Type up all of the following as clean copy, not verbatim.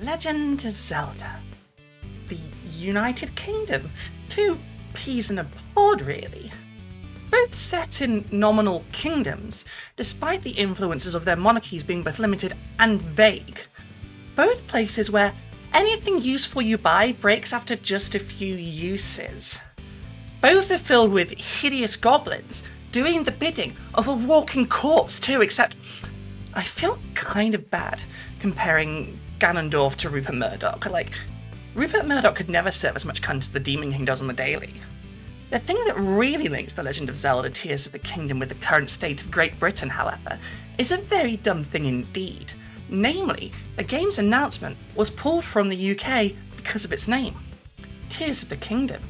Legend of Zelda. The United Kingdom. Two peas in a pod, really. Both set in nominal kingdoms, despite the influences of their monarchies being both limited and vague. Both places where anything useful you buy breaks after just a few uses. Both are filled with hideous goblins, doing the bidding of a walking corpse too, except I feel kind of bad comparing Ganondorf to Rupert Murdoch. Like, Rupert Murdoch could never serve as much cunt as the Demon King does on the daily. The thing that really links The Legend of Zelda Tears of the Kingdom with the current state of Great Britain, however, is a very dumb thing indeed. Namely, the game's announcement was pulled from the UK because of its name, Tears of the Kingdom.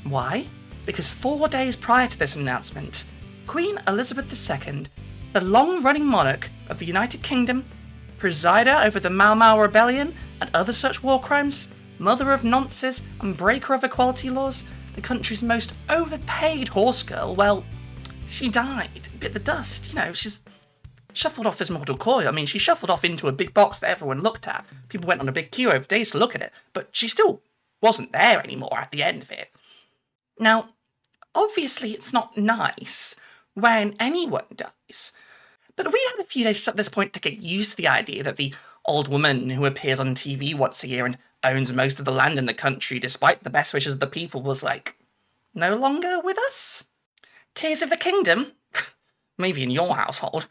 Why? Because 4 days prior to this announcement, Queen Elizabeth II, the long-running monarch of the United Kingdom, presider over the Mau Mau Rebellion and other such war crimes, mother of nonces and breaker of equality laws, the country's most overpaid horse girl, well, she died, bit the dust, she's shuffled off this mortal coil. I mean, she shuffled off into a big box that everyone looked at. People went on a big queue over days to look at it, but she still wasn't there anymore at the end of it. Now, obviously it's not nice when anyone dies, but we had a few days at this point to get used to the idea that the old woman who appears on TV once a year and owns most of the land in the country despite the best wishes of the people was, no longer with us? Tears of the Kingdom? Maybe in your household.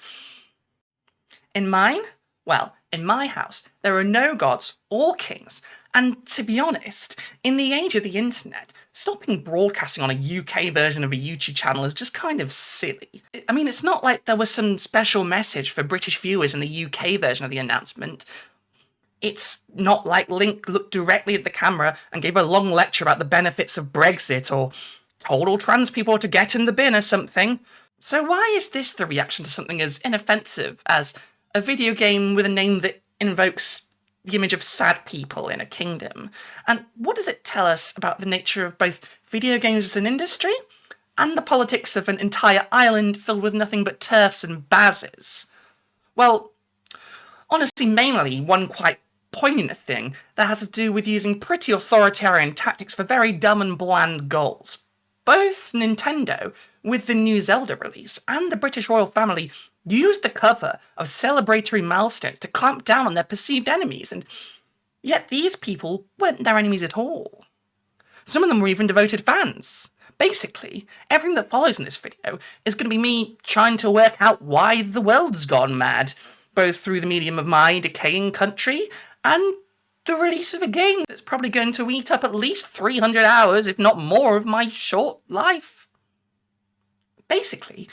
In mine? Well, in my house, there are no gods or kings. And to be honest, in the age of the internet, stopping broadcasting on a UK version of a YouTube channel is just kind of silly. I mean, it's not like there was some special message for British viewers in the UK version of the announcement. It's not like Link looked directly at the camera and gave a long lecture about the benefits of Brexit or told all trans people to get in the bin or something. So why is this the reaction to something as inoffensive as a video game with a name that invokes the image of sad people in a kingdom? And what does it tell us about the nature of both video games as an industry and the politics of an entire island filled with nothing but turfs and bazzes? Well, honestly, mainly one quite poignant thing that has to do with using pretty authoritarian tactics for very dumb and bland goals. Both Nintendo, with the new Zelda release, and the British royal family used the cover of celebratory milestones to clamp down on their perceived enemies, and yet these people weren't their enemies at all. Some of them were even devoted fans. Basically, everything that follows in this video is going to be me trying to work out why the world's gone mad, both through the medium of my decaying country and the release of a game that's probably going to eat up at least 300 hours, if not more, of my short life. Basically,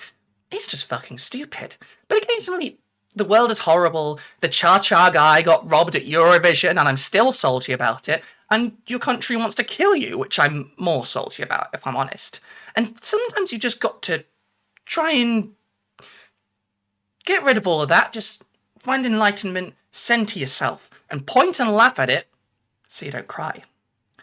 it's just fucking stupid. But occasionally, the world is horrible, the Cha-Cha guy got robbed at Eurovision and I'm still salty about it, and your country wants to kill you, which I'm more salty about, if I'm honest. And sometimes you just got to try and get rid of all of that, just find enlightenment, send to yourself, and point and laugh at it so you don't cry.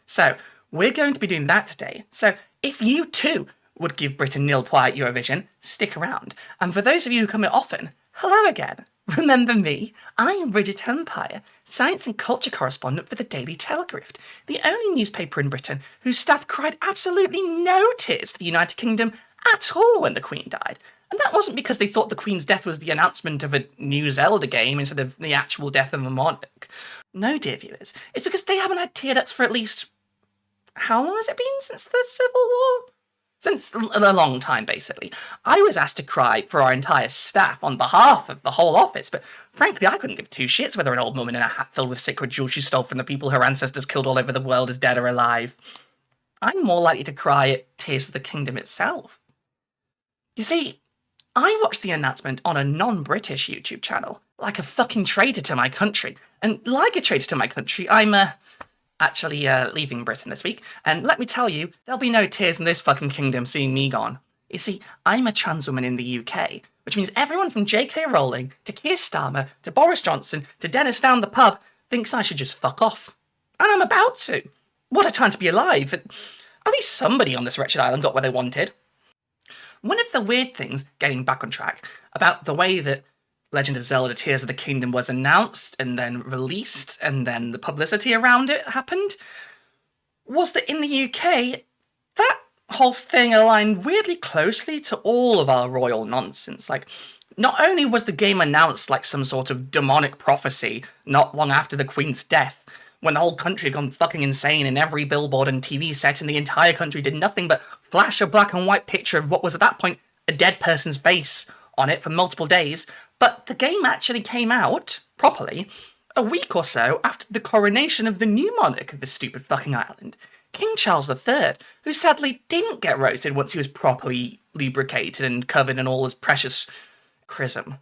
So, we're going to be doing that today. So, if you too would give Britain nil point at Eurovision, stick around. And for those of you who come here often, hello again. Remember me? I am Brigitte Empire, science and culture correspondent for the Daily Telegraph, the only newspaper in Britain whose staff cried absolutely no tears for the United Kingdom at all when the Queen died. And that wasn't because they thought the Queen's death was the announcement of a new Zelda game instead of the actual death of a monarch. No, dear viewers, it's because they haven't had tear ducts for at least... how long has it been since the Civil War? Since a long time, basically. I was asked to cry for our entire staff on behalf of the whole office, but frankly, I couldn't give two shits whether an old woman in a hat filled with sacred jewels she stole from the people her ancestors killed all over the world is dead or alive. I'm more likely to cry at Tears of the Kingdom itself. You see, I watched the announcement on a non-British YouTube channel, like a fucking traitor to my country. And like a traitor to my country, I'm, actually leaving Britain this week, and let me tell you, there'll be no tears in this fucking kingdom seeing me gone. You see, I'm a trans woman in the UK, which means everyone from J.K. Rowling to Keir Starmer to Boris Johnson to Dennis down the pub thinks I should just fuck off. And I'm about to. What a time to be alive. At least somebody on this wretched island got what they wanted. One of the weird things, getting back on track, about the way that Legend of Zelda Tears of the Kingdom was announced and then released, and then the publicity around it happened, was that in the UK, that whole thing aligned weirdly closely to all of our royal nonsense. Like, not only was the game announced like some sort of demonic prophecy not long after the Queen's death, when the whole country had gone fucking insane and every billboard and TV set in the entire country did nothing but flash a black and white picture of what was at that point a dead person's face on it for multiple days, but the game actually came out, properly, a week or so after the coronation of the new monarch of this stupid fucking island, King Charles III, who sadly didn't get roasted once he was properly lubricated and covered in all his precious chrism,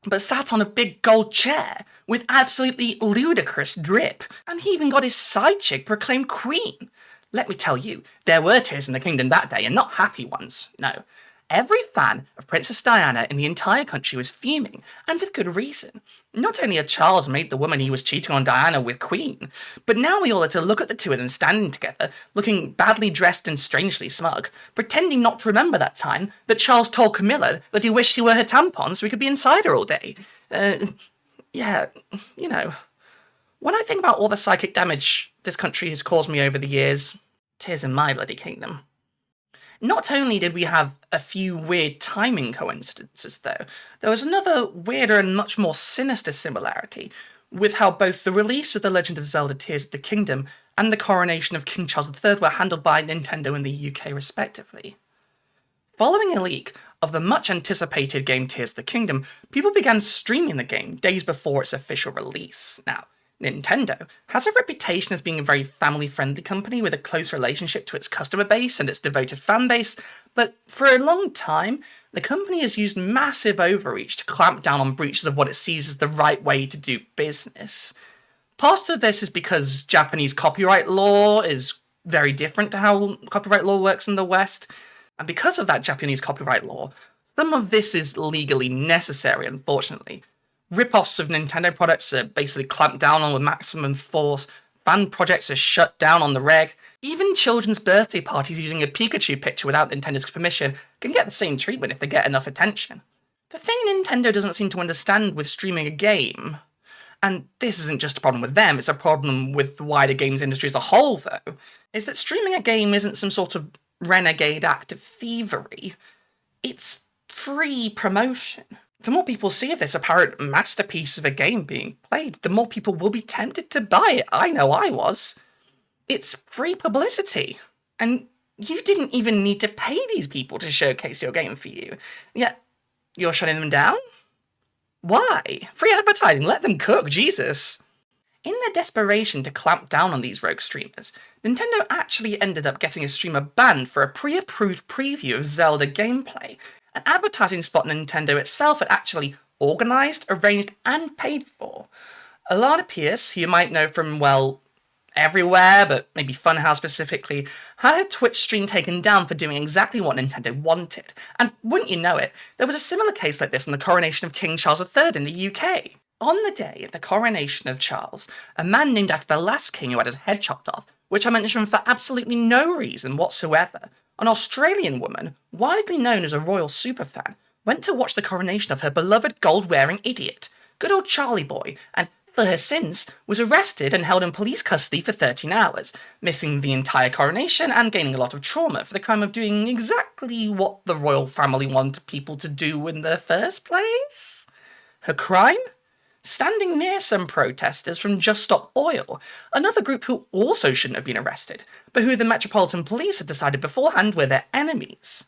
but sat on a big gold chair with absolutely ludicrous drip, and he even got his side chick proclaimed queen. Let me tell you, there were tears in the kingdom that day, and not happy ones, no. Every fan of Princess Diana in the entire country was fuming, and with good reason. Not only had Charles made the woman he was cheating on Diana with queen, but now we all had to look at the two of them standing together, looking badly dressed and strangely smug, pretending not to remember that time that Charles told Camilla that he wished he were her tampon so he could be inside her all day. Yeah, you know. When I think about all the psychic damage this country has caused me over the years, tears in my bloody kingdom. Not only did we have a few weird timing coincidences, though, there was another weirder and much more sinister similarity with how both the release of The Legend of Zelda Tears of the Kingdom and the coronation of King Charles III were handled by Nintendo in the UK respectively. Following a leak of the much-anticipated game Tears of the Kingdom, people began streaming the game days before its official release. Now, Nintendo has a reputation as being a very family-friendly company with a close relationship to its customer base and its devoted fan base, but for a long time, the company has used massive overreach to clamp down on breaches of what it sees as the right way to do business. Part of this is because Japanese copyright law is very different to how copyright law works in the West, and because of that Japanese copyright law, some of this is legally necessary, unfortunately. Rip-offs of Nintendo products are basically clamped down on with maximum force, fan projects are shut down on the reg, even children's birthday parties using a Pikachu picture without Nintendo's permission can get the same treatment if they get enough attention. The thing Nintendo doesn't seem to understand with streaming a game, and this isn't just a problem with them, it's a problem with the wider games industry as a whole though, is that streaming a game isn't some sort of renegade act of thievery, it's free promotion. The more people see of this apparent masterpiece of a game being played, the more people will be tempted to buy it. I know I was. It's free publicity. And you didn't even need to pay these people to showcase your game for you. Yet, you're shutting them down? Why? Free advertising, let them cook, Jesus. In their desperation to clamp down on these rogue streamers, Nintendo actually ended up getting a streamer banned for a pre-approved preview of Zelda gameplay, an advertising spot Nintendo itself had actually organised, arranged, and paid for. Alana Pierce, who you might know from, well, everywhere, but maybe Funhouse specifically, had her Twitch stream taken down for doing exactly what Nintendo wanted. And wouldn't you know it, there was a similar case like this in the coronation of King Charles III in the UK. On the day of the coronation of Charles, a man named after the last king who had his head chopped off, which I mentioned for absolutely no reason whatsoever, an Australian woman, widely known as a royal superfan, went to watch the coronation of her beloved gold-wearing idiot, good old Charlie boy, and, for her sins, was arrested and held in police custody for 13 hours, missing the entire coronation and gaining a lot of trauma for the crime of doing exactly what the royal family wanted people to do in the first place. Her crime? Standing near some protesters from Just Stop Oil, another group who also shouldn't have been arrested, but who the Metropolitan Police had decided beforehand were their enemies.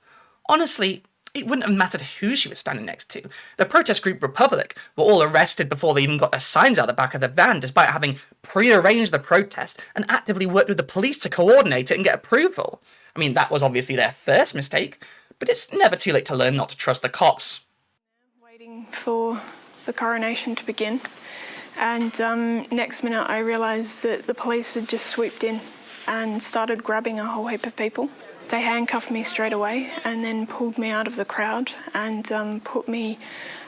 Honestly, it wouldn't have mattered who she was standing next to. The protest group Republic were all arrested before they even got their signs out the back of the van, despite having pre-arranged the protest and actively worked with the police to coordinate it and get approval. I mean, that was obviously their first mistake, but it's never too late to learn not to trust the cops. Waiting for the coronation to begin, and next minute I realised that the police had just swooped in and started grabbing a whole heap of people. They handcuffed me straight away and then pulled me out of the crowd and put me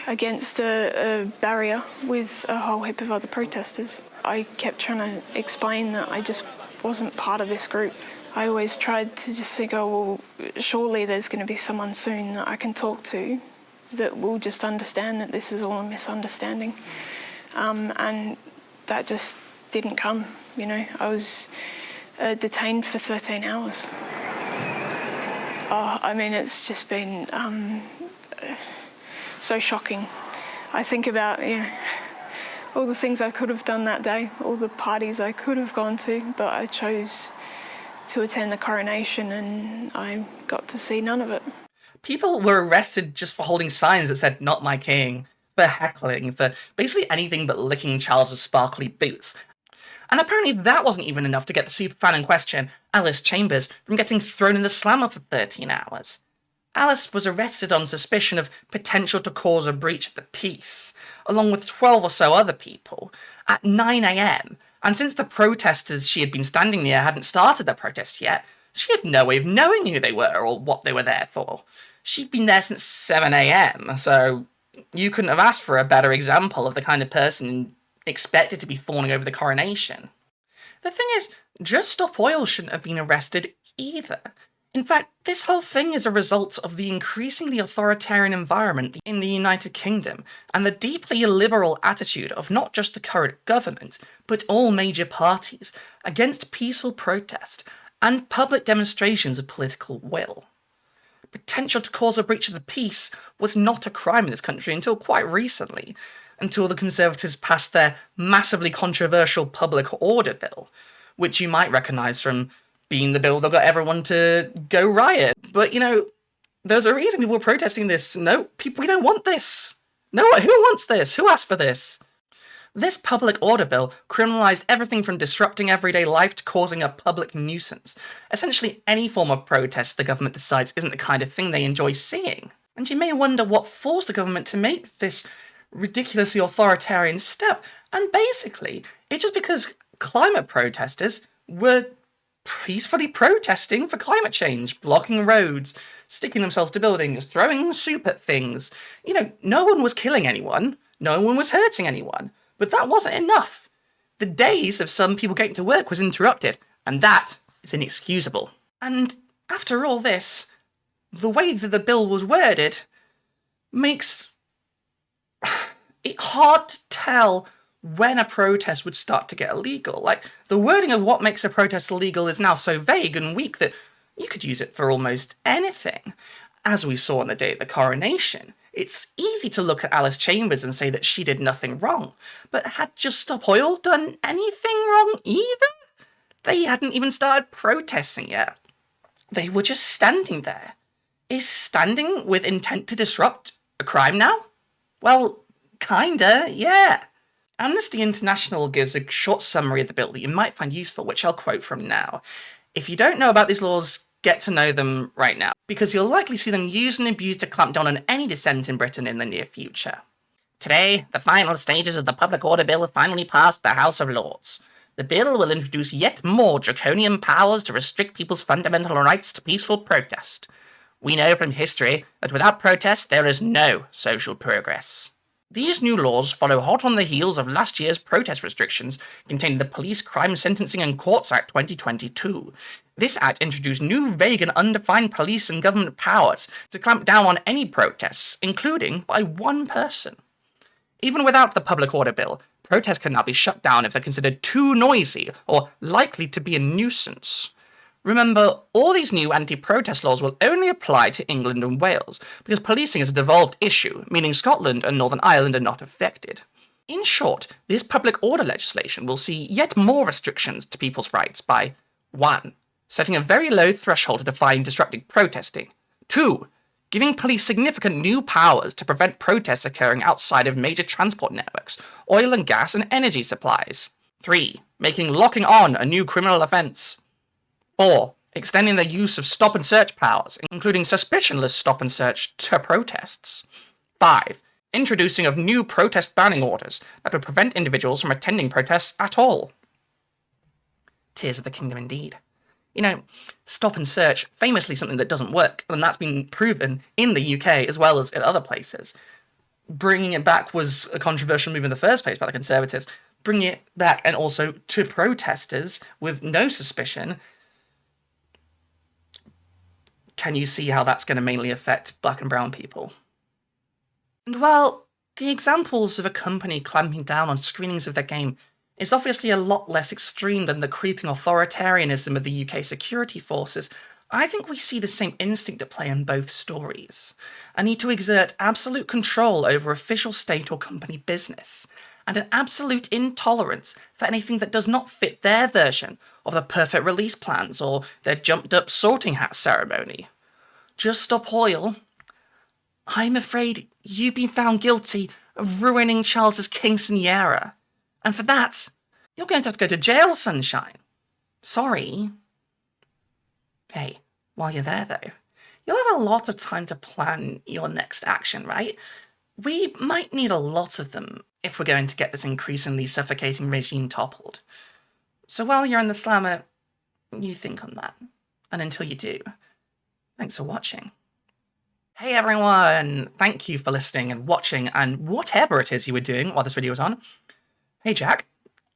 against a barrier with a whole heap of other protesters. I kept trying to explain that I just wasn't part of this group. I always tried to just think, oh, well, surely there's going to be someone soon that I can talk to that will just understand that this is all a misunderstanding. And that just didn't come, you know. I was detained for 13 hours. Oh, I mean, it's just been so shocking. I think about, you know, all the things I could have done that day, all the parties I could have gone to, but I chose to attend the coronation and I got to see none of it. People were arrested just for holding signs that said, "Not my king," for heckling, for basically anything but licking Charles's sparkly boots. And apparently that wasn't even enough to get the superfan in question, Alice Chambers, from getting thrown in the slammer for 13 hours. Alice was arrested on suspicion of potential to cause a breach of the peace, along with 12 or so other people, at 9 a.m, and since the protesters she had been standing near hadn't started their protest yet, she had no way of knowing who they were or what they were there for. She'd been there since 7 a.m, so you couldn't have asked for a better example of the kind of person expected to be fawning over the coronation. The thing is, Just Stop Oil shouldn't have been arrested either. In fact, this whole thing is a result of the increasingly authoritarian environment in the United Kingdom and the deeply illiberal attitude of not just the current government, but all major parties against peaceful protest and public demonstrations of political will. Potential to cause a breach of the peace was not a crime in this country until quite recently, until the Conservatives passed their massively controversial Public Order Bill, which you might recognise from being the bill that got everyone to go riot. But, you know, there's a reason people were protesting this. No, we don't want this. No, who wants this? Who asked for this? This Public Order Bill criminalised everything from disrupting everyday life to causing a public nuisance. Essentially any form of protest the government decides isn't the kind of thing they enjoy seeing. And you may wonder what forced the government to make this ridiculously authoritarian step. And basically, it's just because climate protesters were peacefully protesting for climate change, blocking roads, sticking themselves to buildings, throwing soup at things. You know, no one was killing anyone, no one was hurting anyone, but that wasn't enough. The days of some people getting to work was interrupted, and that is inexcusable. And after all this, the way that the bill was worded makes it hard to tell when a protest would start to get illegal. Like, the wording of what makes a protest illegal is now so vague and weak that you could use it for almost anything. As we saw on the day of the coronation, it's easy to look at Alice Chambers and say that she did nothing wrong, but had Just Stop Oil done anything wrong either? They hadn't even started protesting yet. They were just standing there. Is standing with intent to disrupt a crime now? Well, kinda, yeah. Amnesty International gives a short summary of the bill that you might find useful, which I'll quote from now. If you don't know about these laws, get to know them right now, because you'll likely see them used and abused to clamp down on any dissent in Britain in the near future. Today, the final stages of the Public Order Bill have finally passed the House of Lords. The bill will introduce yet more draconian powers to restrict people's fundamental rights to peaceful protest. We know from history that without protest there is no social progress. These new laws follow hot on the heels of last year's protest restrictions contained in the Police Crime Sentencing and Courts Act 2022. This act introduced new vague and undefined police and government powers to clamp down on any protests, including by one person. Even without the Public Order Bill, protests can now be shut down if they're considered too noisy or likely to be a nuisance. Remember, all these new anti-protest laws will only apply to England and Wales, because policing is a devolved issue, meaning Scotland and Northern Ireland are not affected. In short, this public order legislation will see yet more restrictions to people's rights by 1. Setting a very low threshold to define disrupting protesting. 2. Giving police significant new powers to prevent protests occurring outside of major transport networks, oil and gas and energy supplies. 3. Making locking on a new criminal offence. 4. Extending the use of stop and search powers, including suspicionless stop and search, to protests. 5. Introducing of new protest banning orders that would prevent individuals from attending protests at all. Tears of the kingdom indeed. You know, stop and search, famously something that doesn't work, and that's been proven in the UK as well as in other places. Bringing it back was a controversial move in the first place by the Conservatives. Bringing it back and also to protesters with no suspicion. Can you see how that's going to mainly affect black and brown people? And while the examples of a company clamping down on screenings of their game is obviously a lot less extreme than the creeping authoritarianism of the UK security forces, I think we see the same instinct at play in both stories. A need to exert absolute control over official state or company business, and an absolute intolerance for anything that does not fit their version of the perfect release plans or their jumped up sorting hat ceremony. Just Stop Oil. I'm afraid you've been found guilty of ruining Charles's quinceanera. And for that, you're going to have to go to jail, sunshine. Sorry. Hey, while you're there, though, you'll have a lot of time to plan your next action, right? We might need a lot of them if we're going to get this increasingly suffocating regime toppled. So while you're in the slammer, you think on that. And until you do, thanks for watching. Hey everyone! Thank you for listening and watching and whatever it is you were doing while this video was on. Hey Jack,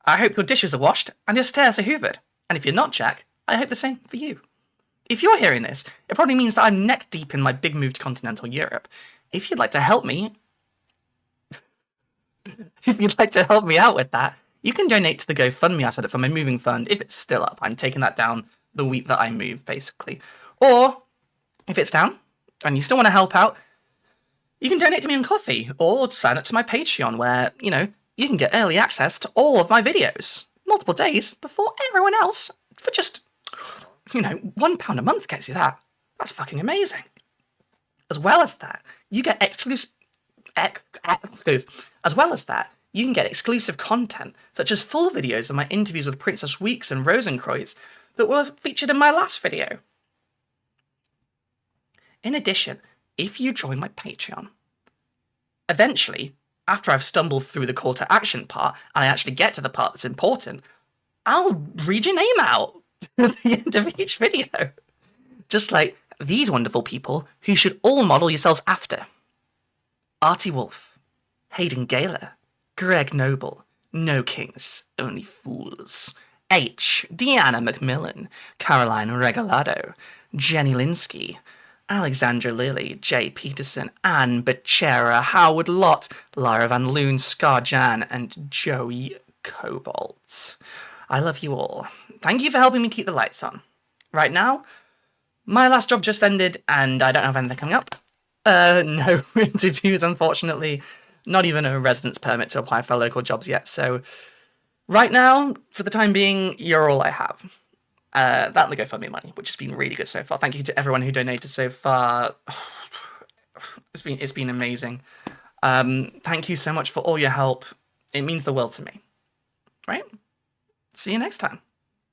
I hope your dishes are washed and your stairs are hoovered. And if you're not Jack, I hope the same for you. If you're hearing this, it probably means that I'm neck deep in my big move to continental Europe. If you'd like to help me... if you'd like to help me out with that, you can donate to the GoFundMe I set up for my moving fund if it's still up. I'm taking that down the week that I move, basically. Or, if it's down, and you still want to help out, you can donate to me on Coffee, or sign up to my Patreon, where, you can get early access to all of my videos, multiple days before everyone else, for just, £1 a month gets you that. That's fucking amazing. As well as that, you get exclusive content, such as full videos of my interviews with Princess Weeks and Rosenkreuz that were featured in my last video. In addition, if you join my Patreon, eventually, after I've stumbled through the call to action part and I actually get to the part that's important, I'll read your name out at the end of each video. Just like these wonderful people who you should all model yourselves after. Artie Wolf, Hayden Gaylor, Greg Noble, No Kings, Only Fools, H, Deanna McMillan, Caroline Regalado, Jenny Linsky, Alexandra Lilly, Jay Peterson, Anne Becerra, Howard Lott, Lara Van Loon, Scar Jan, and Joey Cobalt. I love you all. Thank you for helping me keep the lights on. Right now, my last job just ended, and I don't have anything coming up. No interviews, unfortunately. Not even a residence permit to apply for local jobs yet, so right now, for the time being, you're all I have. That and the GoFundMe money, which has been really good so far. Thank you to everyone who donated so far. It's been amazing. Thank you so much for all your help. It means the world to me. Right? See you next time.